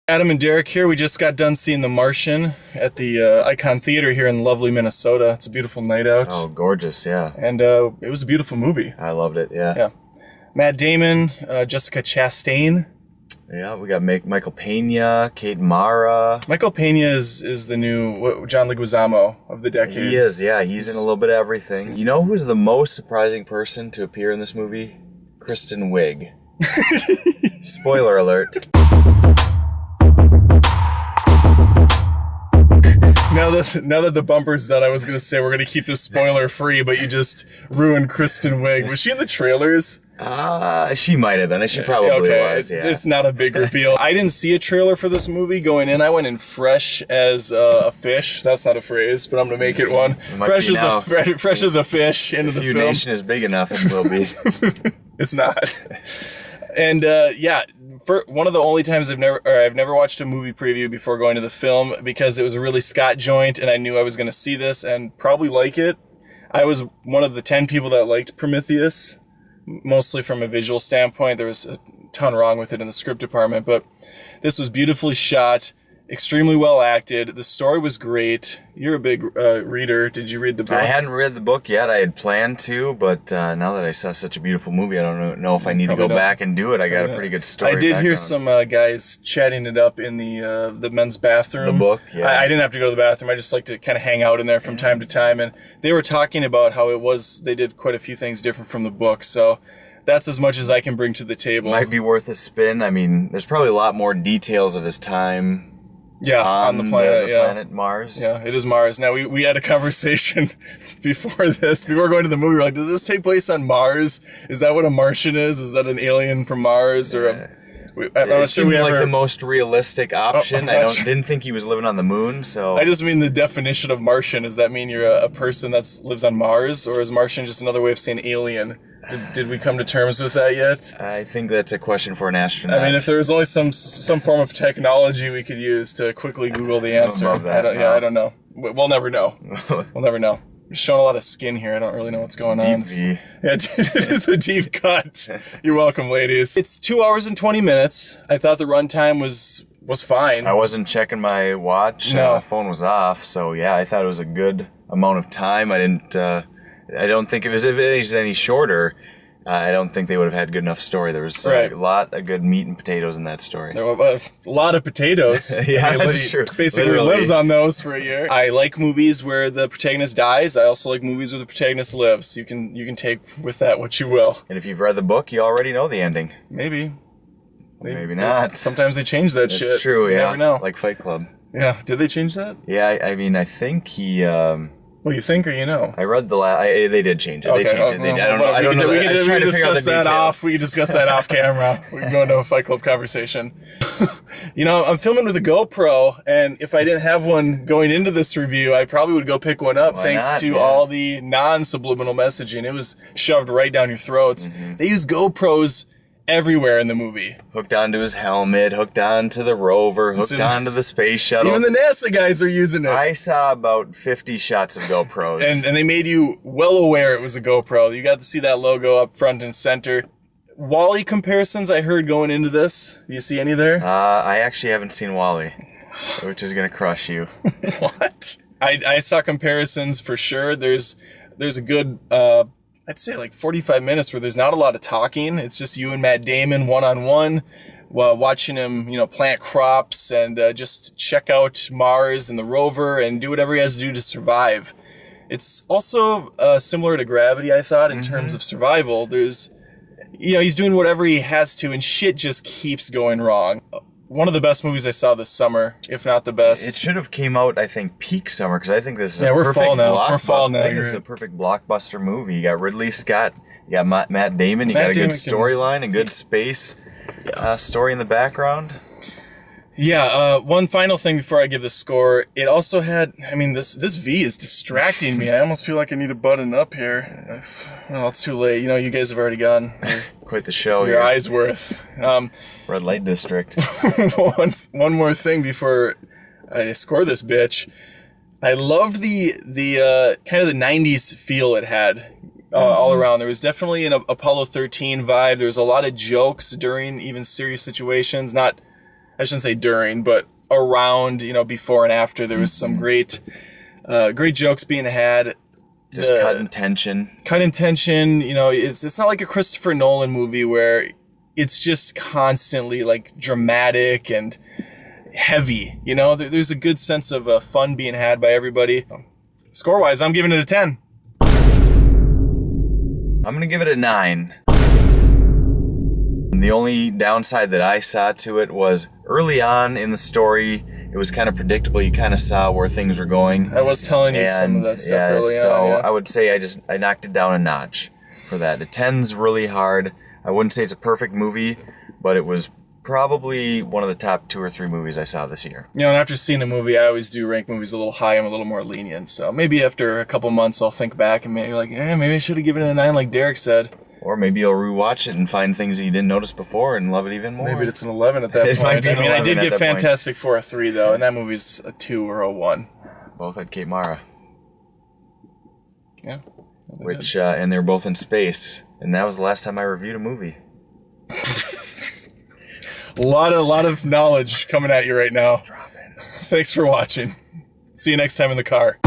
Adam and Derek here. We just got done seeing The Martian at the Icon Theater here in lovely Minnesota. It's a beautiful night out. Oh, gorgeous, yeah. And it was a beautiful movie. I loved it, yeah. Yeah. Matt Damon, Jessica Chastain. Yeah, we got Michael Pena, Kate Mara. Michael Pena is the new John Leguizamo of the decade. He is, yeah. He's in a little bit of everything. You know who's the most surprising person to appear in this movie? Kristen Wiig. Spoiler alert. Now that the bumper's done, I was going to say we're going to keep this spoiler free, but you just ruined Kristen Wiig. Was she in the trailers? She might have been. She probably was, yeah. It's not a big reveal. I didn't see a trailer for this movie going in. I went in fresh as a fish. That's not a phrase, but I'm going to make it one. Fresh as a fish into the film. If Nation is big enough, it will be. It's not. And yeah, for one of the only times I've never watched a movie preview before going to the film, because it was a really Scott joint and I knew I was going to see this and probably like it. I was one of the 10 people that liked Prometheus, mostly from a visual standpoint. There was a ton wrong with it in the script department, but this was beautifully shot, extremely well acted. The story was great. You're a big reader. Did you read the book? I hadn't read the book yet. I had planned to, but now that I saw such a beautiful movie, I don't know if I need to go back and do it. I got a pretty good story. I did hear some guys chatting it up in the men's bathroom. The book, yeah. I didn't have to go to the bathroom. I just like to kind of hang out in there from time to time, and they were talking about how they did quite a few things different from the book, so that's as much as I can bring to the table. Might be worth a spin. I mean, there's probably a lot more details of his time. Yeah, on the planet, the planet Mars. Yeah, it is Mars. Now, we had a conversation before going to the movie. We're like, does this take place on Mars? Is that what a Martian is? Is that an alien from Mars? Or it seemed like the most realistic option. Didn't think he was living on the moon, so... I just mean the definition of Martian. Does that mean you're a person that lives on Mars? Or is Martian just another way of saying alien? Did we come to terms with that yet? I think that's a question for an astronaut. I mean, if there was only some form of technology we could use to quickly Google the answer. I don't know. We'll never know. We'll never know. You're showing a lot of skin here. I don't really know what's going on. V. Yeah, it is a deep cut. You're welcome, ladies. It's 2 hours and 20 minutes. I thought the runtime was fine. I wasn't checking my watch. No. My phone was off, so yeah, I thought it was a good amount of time. I don't think if it was any shorter, I don't think they would have had good enough story. There was a lot of good meat and potatoes in that story. There were a lot of potatoes. Yeah, that's true. Basically lives on those for a year. I like movies where the protagonist dies. I also like movies where the protagonist lives. You can take with that what you will. And if you've read the book, you already know the ending. Maybe not. Sometimes they change that shit. That's true, yeah. You never know. Like Fight Club. Yeah. Did they change that? Yeah, I mean, I think he... What do you think, or you know? I read the last... They did change it. Okay. They changed it. I don't know. We can discuss that off. We can discuss that off camera. We can go into a Fight Club conversation. You know, I'm filming with a GoPro, and if I didn't have one going into this review, I probably would go pick one up. Thanks to all the non-subliminal messaging. It was shoved right down your throats. Mm-hmm. They use GoPros everywhere in the movie. Hooked onto his helmet, hooked onto the rover, hooked onto the space shuttle. Even the NASA guys are using it. I saw about 50 shots of GoPros. and they made you well aware it was a GoPro. You got to see that logo up front and center. WALL-E comparisons I heard going into this. Do you see any there? I actually haven't seen WALL-E, which is going to crush you. What? I saw comparisons for sure. There's a good... I'd say like 45 minutes where there's not a lot of talking. It's just you and Matt Damon one-on-one while watching him, plant crops and just check out Mars and the rover and do whatever he has to do to survive. It's also similar to Gravity, I thought, in terms of survival. There's, he's doing whatever he has to and shit just keeps going wrong. One of the best movies I saw this summer, if not the best. It should have came out, I think, peak summer, because I think this is we're fall now. We're fall now. I think this is a perfect blockbuster movie. You got Ridley Scott, you got Matt Damon, you got a good storyline, a good space story in the background. Yeah, one final thing before I give the score. It also had, this V is distracting me. I almost feel like I need to button up here. Well, it's too late. You guys have already gone. Quite the show your eyes worth. Red light district. One more thing before I score this bitch. I loved the kind of the 90s feel it had all around. There was definitely an Apollo 13 vibe. There was a lot of jokes during even serious situations. Not I shouldn't say during, but around, before and after, there was some great jokes being had. Just cutting tension. Cutting tension, it's not like a Christopher Nolan movie where it's just constantly like dramatic and heavy. There's a good sense of fun being had by everybody. Score-wise, I'm giving it a 10. I'm going to give it a 9. The only downside that I saw to it was early on in the story, it was kind of predictable. You kind of saw where things were going. I was telling you some of that stuff early on. So I would say I knocked it down a notch for that. The 10's really hard. I wouldn't say it's a perfect movie, but it was probably one of the top 2 or 3 movies I saw this year. And after seeing a movie, I always do rank movies a little high. I'm a little more lenient. So maybe after a couple months, I'll think back and maybe maybe I should have given it a 9 like Derek said. Or maybe you'll rewatch it and find things that you didn't notice before and love it even more. Maybe it's an 11 at that point. Might be I did give Fantastic Four a 3, though, and that movie's a 2 or a 1. Both had Kate Mara. Yeah. And they're both in space. And that was the last time I reviewed a movie. A lot of knowledge coming at you right now. Thanks for watching. See you next time in the car.